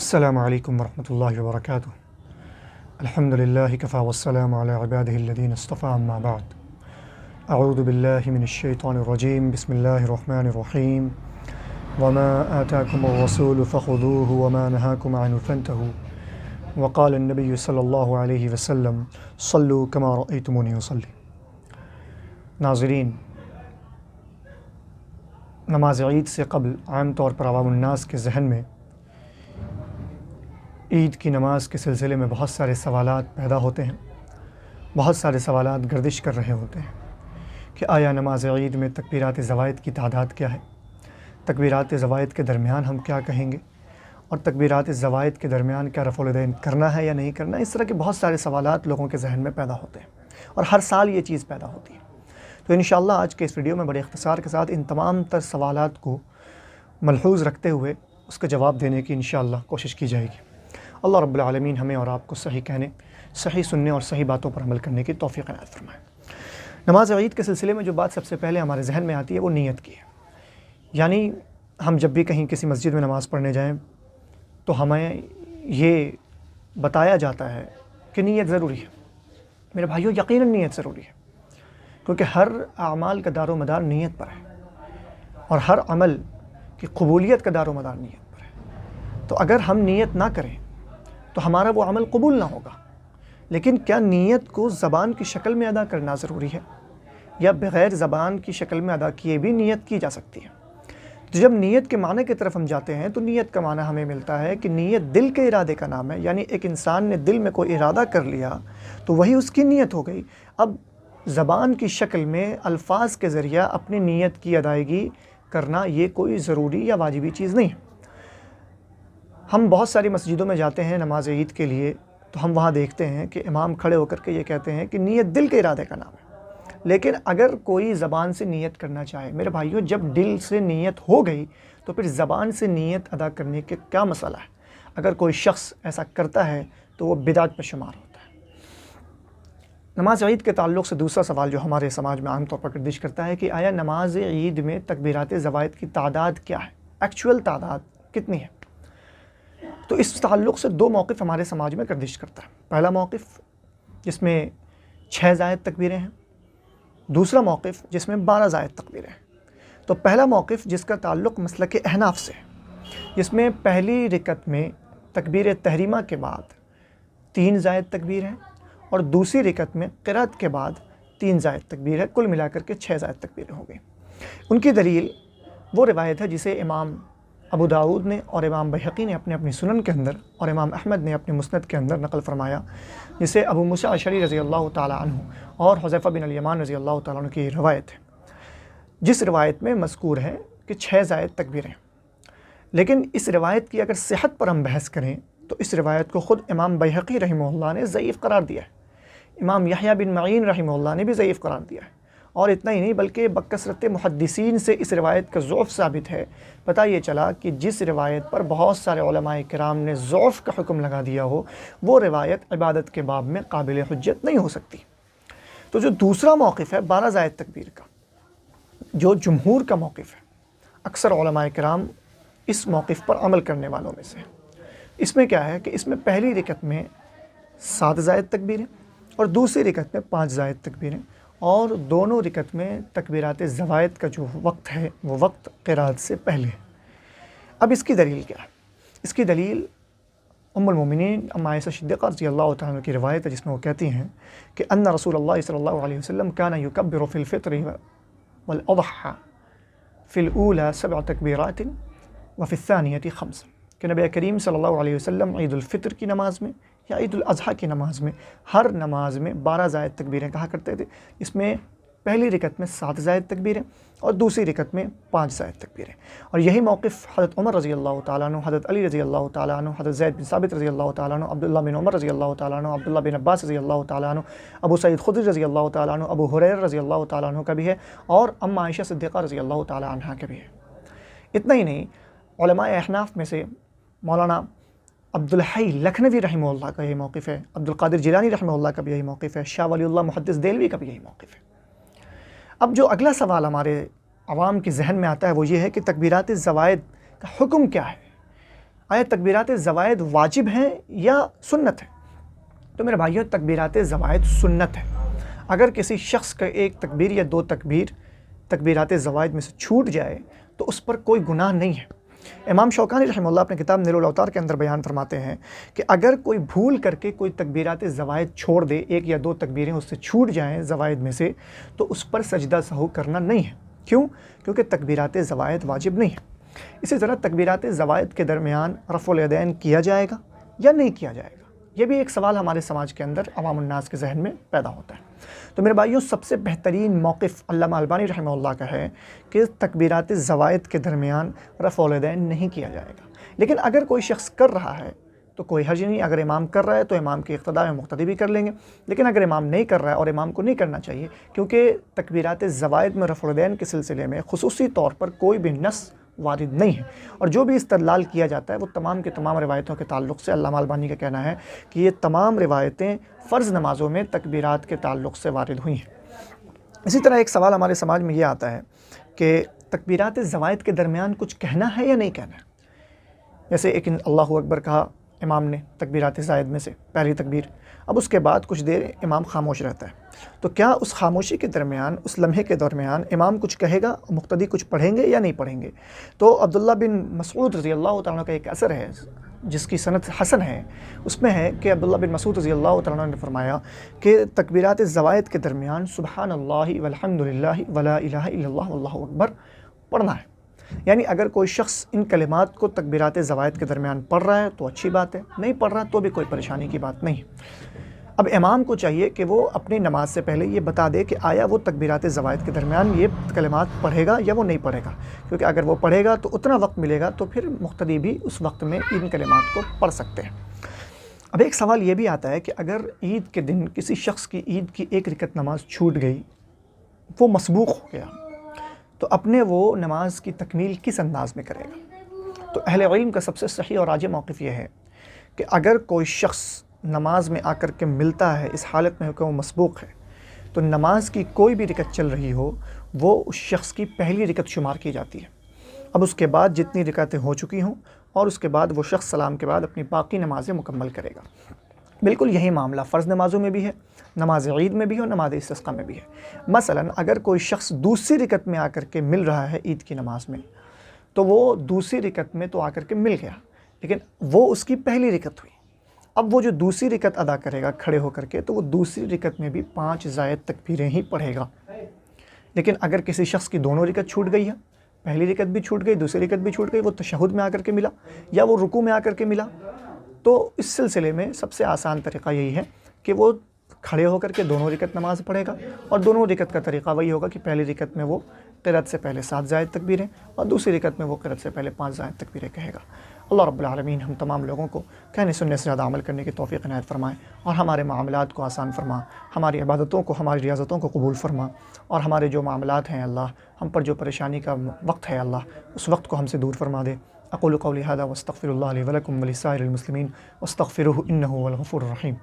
السلام علیکم ورحمۃ اللہ وبرکاتہ۔ الحمد للہ کفا والسلام علی عبادہ الذین اصطفیٰ، اما بعد۔ اعوذ باللہ من الشیطان الرجیم، بسم اللہ الرحمن الرحیم۔ وما آتاکم الرسول فخذوه وما نہاکم عنہ فانتہوا، وقال النبی صلی اللہ علیہ وسلم صلوا کما رأیتمونی اصلی۔ ناظرین، نماز عید سے قبل عام طور پر عوام الناس کے ذہن میں عید کی نماز کے سلسلے میں بہت سارے سوالات پیدا ہوتے ہیں، بہت سارے سوالات گردش کر رہے ہوتے ہیں کہ آیا نماز عید میں تکبیرات زوائد کی تعداد کیا ہے، تکبیرات زوائد کے درمیان ہم کیا کہیں گے، اور تکبیرات زوائد کے درمیان کیا رفع الیدین کرنا ہے یا نہیں کرنا۔ اس طرح کے بہت سارے سوالات لوگوں کے ذہن میں پیدا ہوتے ہیں اور ہر سال یہ چیز پیدا ہوتی ہے۔ تو انشاءاللہ آج کے اس ویڈیو میں بڑے اختصار کے ساتھ ان تمام تر سوالات کو ملحوظ رکھتے ہوئے اس کا جواب دینے کی انشاءاللہ کوشش کی جائے گی۔ اللہ رب العالمین ہمیں اور آپ کو صحیح کہنے، صحیح سننے اور صحیح باتوں پر عمل کرنے کی توفیق عنایت فرمائے۔ نماز عید کے سلسلے میں جو بات سب سے پہلے ہمارے ذہن میں آتی ہے وہ نیت کی ہے۔ یعنی ہم جب بھی کہیں کسی مسجد میں نماز پڑھنے جائیں تو ہمیں یہ بتایا جاتا ہے کہ نیت ضروری ہے۔ میرے بھائیوں، یقیناً نیت ضروری ہے، کیونکہ ہر اعمال کا دار و مدار نیت پر ہے، اور ہر عمل کی قبولیت کا دار و مدار نیت پر ہے۔ تو اگر ہم نیت نہ کریں تو ہمارا وہ عمل قبول نہ ہوگا۔ لیکن کیا نیت کو زبان کی شکل میں ادا کرنا ضروری ہے، یا بغیر زبان کی شکل میں ادا کیے بھی نیت کی جا سکتی ہے؟ تو جب نیت کے معنی کی طرف ہم جاتے ہیں تو نیت کا معنی ہمیں ملتا ہے کہ نیت دل کے ارادے کا نام ہے، یعنی ایک انسان نے دل میں کوئی ارادہ کر لیا تو وہی اس کی نیت ہو گئی۔ اب زبان کی شکل میں الفاظ کے ذریعہ اپنی نیت کی ادائیگی کرنا یہ کوئی ضروری یا واجبی چیز نہیں ہے۔ ہم بہت ساری مسجدوں میں جاتے ہیں نماز عید کے لیے، تو ہم وہاں دیکھتے ہیں کہ امام کھڑے ہو کر کے یہ کہتے ہیں کہ نیت دل کے ارادے کا نام ہے۔ لیکن اگر کوئی زبان سے نیت کرنا چاہے، میرے بھائیوں، جب دل سے نیت ہو گئی تو پھر زبان سے نیت ادا کرنے کے کیا مسئلہ ہے؟ اگر کوئی شخص ایسا کرتا ہے تو وہ بدعت پر شمار ہوتا ہے۔ نماز عید کے تعلق سے دوسرا سوال جو ہمارے سماج میں عام طور پر گردش کرتا ہے کہ آیا نماز عید میں تکبیرات زوائد کی تعداد کیا ہے، ایکچول تعداد کتنی ہے؟ تو اس تعلق سے دو موقف ہمارے سماج میں گردش کرتا ہے۔ پہلا موقف جس میں 6 زائد تکبیریں ہیں، دوسرا موقف جس میں 12 زائد تکبیریں ہیں۔ تو پہلا موقف جس کا تعلق مسلک احناف سے ہے، جس میں پہلی رکعت میں تکبیر تحریمہ کے بعد 3 زائد تکبیر ہیں، اور دوسری رکعت میں قرأت کے بعد 3 زائد تکبیر ہے، کل ملا کر کے 6 زائد تکبیریں ہو گئیں۔ ان کی دلیل وہ روایت ہے جسے امام ابو داؤد نے اور امام بیہقی نے اپنے اپنی سنن کے اندر، اور امام احمد نے اپنے مسند کے اندر نقل فرمایا، جسے ابو موسیٰ اشعری رضی اللہ تعالی عنہ اور حذیفہ بن الیمان رضی اللہ تعالی عنہ کی روایت ہے، جس روایت میں مذکور ہے کہ 6 زائد تکبیریں۔ لیکن اس روایت کی اگر صحت پر ہم بحث کریں تو اس روایت کو خود امام بیہقی رحمہ اللہ نے ضعیف قرار دیا ہے، امام یحییٰ بن معین رحمہ اللہ نے بھی ضعیف قرار دیا ہے، اور اتنا ہی نہیں بلکہ بکثرت محدثین سے اس روایت کا ضعف ثابت ہے۔ پتہ یہ چلا کہ جس روایت پر بہت سارے علماء کرام نے ضعف کا حکم لگا دیا ہو، وہ روایت عبادت کے باب میں قابل حجت نہیں ہو سکتی۔ تو جو دوسرا موقف ہے 12 زائد تکبیر کا، جو جمہور کا موقف ہے، اکثر علماء کرام اس موقف پر عمل کرنے والوں میں سے ہیں۔ اس میں کیا ہے کہ اس میں پہلی رکعت میں 7 زائد تکبیریں اور دوسری رکعت میں 5 زائد تکبیریں، اور دونوں رکعت میں تکبیرات زوائد کا جو وقت ہے وہ وقت قرأت سے پہلے ہے۔ اب اس کی دلیل کیا ہے؟ اس کی دلیل ام المومنین ام عائشہ صدیقہ رضی اللہ تعالیٰ عنہ کی روایت ہے، جس میں وہ کہتی ہیں کہ ان رسول اللہ صلی اللہ علیہ وسلم کان یکبر فی الفطر والاضحى فی الاولی 7 تکبیرات وفی الثانیۃ 5، کہ نبی کریم صلی اللہ علیہ وسلم عید الفطر کی نماز میں یا عید الاضحیٰ کی نماز میں ہر نماز میں 12 زائد تکبیریں کہا کرتے تھے۔ اس میں پہلی رکعت میں 7 زائد تکبیریں اور دوسری رکعت میں 5 زائد تکبیریں۔ اور یہی موقف حضرت عمر رضی اللہ تعالیٰ عنہ، حضرت علی رضی اللہ تعالیٰ عنہ، حضرت زید بن ثابت رضی اللہ تعالیٰ عنہ، عبداللہ بن عمر رضی اللہ تعالیٰ عنہ، عبداللہ بن عباس رضی اللہ تعالیٰ عنہ، ابو سعید خدری رضی اللہ تعالیٰ عنہ، ابو ہریرہ رضی اللہ تعالیٰ عنہ کا بھی ہے، اور ام عائشہ صدیقہ رضی اللہ تعالیٰ عنہ کا بھی ہے۔ اتنا ہی نہیں، علماء احناف میں سے مولانا عبدالحی لکھنوی رحمہ اللہ کا یہی موقف ہے، عبدالقادر جیلانی رحمہ اللہ کا بھی یہی موقف ہے، شاہ ولی اللہ محدث دہلوی کا بھی یہی موقف ہے۔ اب جو اگلا سوال ہمارے عوام کے ذہن میں آتا ہے وہ یہ ہے کہ تکبیرات زوائد کا حکم کیا ہے؟ آیا تکبیرات زوائد واجب ہیں یا سنت ہے؟ تو میرے بھائیوں تکبیرات زوائد سنت ہے۔ اگر کسی شخص کا ایک تکبیر یا دو تکبیرات زوائد میں سے چھوٹ جائے تو اس پر کوئی گناہ نہیں ہے۔ امام شوکانی رحمہ اللہ اپنے کتاب نیل الاوطار کے اندر بیان فرماتے ہیں کہ اگر کوئی بھول کر کے کوئی تکبیرات زوائد چھوڑ دے، ایک یا دو تکبیریں اس سے چھوٹ جائیں زوائد میں سے، تو اس پر سجدہ سہو کرنا نہیں ہے۔ کیوں؟ کیونکہ تکبیرات زوائد واجب نہیں ہے۔ اسی طرح تکبیرات زوائد کے درمیان رفع الیدین کیا جائے گا یا نہیں کیا جائے گا، یہ بھی ایک سوال ہمارے سماج کے اندر عوام الناس کے ذہن میں پیدا ہوتا ہے۔ تو میرے بھائیوں سب سے بہترین موقف علامہ البانی رحمہ اللہ کا ہے کہ تکبیرات زوائد کے درمیان رفع الیدین نہیں کیا جائے گا۔ لیکن اگر کوئی شخص کر رہا ہے تو کوئی حرج نہیں، اگر امام کر رہا ہے تو امام کی اقتداء میں مقتدی بھی کر لیں گے۔ لیکن اگر امام نہیں کر رہا ہے، اور امام کو نہیں کرنا چاہیے، کیونکہ تکبیرات زوائد میں رفع الیدین کے سلسلے میں خصوصی طور پر کوئی بھی نص وارد نہیں ہے، اور جو بھی استدلال کیا جاتا ہے وہ تمام کے تمام روایتوں کے تعلق سے علامہ البانی کا کہنا ہے کہ یہ تمام روایتیں فرض نمازوں میں تکبیرات کے تعلق سے وارد ہوئی ہیں۔ اسی طرح ایک سوال ہمارے سماج میں یہ آتا ہے کہ تکبیرات زوائد کے درمیان کچھ کہنا ہے یا نہیں کہنا ہے؟ جیسے ایک اللہ اکبر کہا امام نے تکبیرات زائد میں سے پہلی تکبیر، اب اس کے بعد کچھ دیر امام خاموش رہتا ہے، تو کیا اس خاموشی کے درمیان، اس لمحے کے درمیان امام کچھ کہے گا، مقتدی کچھ پڑھیں گے یا نہیں پڑھیں گے؟ تو عبداللہ بن مسعود رضی اللہ تعالیٰ عنہ کا ایک اثر ہے جس کی سند حسن ہے، اس میں ہے کہ عبداللہ بن مسعود رضی اللہ تعالیٰ عنہ نے فرمایا کہ تکبیرات زوائد کے درمیان سبحان اللہ والحمد للہ ولا الہ الا اللہ واللہ اکبر پڑھنا ہے۔ یعنی اگر کوئی شخص ان کلمات کو تکبیرات زوائد کے درمیان پڑھ رہا ہے تو اچھی بات ہے، نہیں پڑھ رہا تو بھی کوئی پریشانی کی بات نہیں ہے۔ اب امام کو چاہیے کہ وہ اپنی نماز سے پہلے یہ بتا دے کہ آیا وہ تکبیرات زوائد کے درمیان یہ کلمات پڑھے گا یا وہ نہیں پڑھے گا، کیونکہ اگر وہ پڑھے گا تو اتنا وقت ملے گا تو پھر مقتدی بھی اس وقت میں ان کلمات کو پڑھ سکتے ہیں۔ اب ایک سوال یہ بھی آتا ہے کہ اگر عید کے دن کسی شخص کی عید کی ایک رکعت نماز چھوٹ گئی، وہ مسبوق ہو گیا، تو اپنے وہ نماز کی تکمیل کس انداز میں کرے گا؟ تو اہل علم کا سب سے صحیح اور راجح موقف یہ ہے کہ اگر کوئی شخص نماز میں آ کر کے ملتا ہے اس حالت میں کہ وہ مسبوق ہے، تو نماز کی کوئی بھی رکعت چل رہی ہو وہ اس شخص کی پہلی رکعت شمار کی جاتی ہے۔ اب اس کے بعد جتنی رکعتیں ہو چکی ہوں اور اس کے بعد وہ شخص سلام کے بعد اپنی باقی نمازیں مکمل کرے گا۔ بالکل یہی معاملہ فرض نمازوں میں بھی ہے، نماز عید میں بھی ہے اور نماز استسقاء میں بھی ہے۔ مثلا اگر کوئی شخص دوسری رکعت میں آ کر کے مل رہا ہے عید کی نماز میں، تو وہ دوسری رکعت میں تو آ کر کے مل گیا، لیکن وہ اس کی پہلی رکعت ہوئی۔ اب وہ جو دوسری رکعت ادا کرے گا کھڑے ہو کر کے، تو وہ دوسری رکعت میں بھی 5 زائد تکبیریں ہی پڑھے گا۔ لیکن اگر کسی شخص کی دونوں رکعت چھوٹ گئی ہے، پہلی رکعت بھی چھوٹ گئی، دوسری رکعت بھی چھوٹ گئی، وہ تشہد میں آ کر کے ملا یا وہ رکوع میں آ کر کے ملا، تو اس سلسلے میں سب سے آسان طریقہ یہی ہے کہ وہ کھڑے ہو کر کے دونوں رکعت نماز پڑھے گا، اور دونوں رکعت کا طریقہ وہی ہوگا کہ پہلی رکعت میں وہ قرأت سے پہلے 7 زائد تکبیریں اور دوسری رکعت میں وہ قرأت سے پہلے 5 زائد تکبیریں کہے گا۔ اللہ رب العالمین ہم تمام لوگوں کو کہنے سننے سے زیادہ عمل کرنے کی توفیق عنایت فرمائے، اور ہمارے معاملات کو آسان فرما، ہماری عبادتوں کو، ہماری ریاضتوں کو قبول فرما، اور ہمارے جو معاملات ہیں اللہ، ہم پر جو پریشانی کا وقت ہے اللہ، اس وقت کو ہم سے دور فرما دے۔ اقول قولی ھذا واستغفر اللہ لی ولکم ولسائر المسلمین واستغفروہ انہ هو الغفور الرحیم۔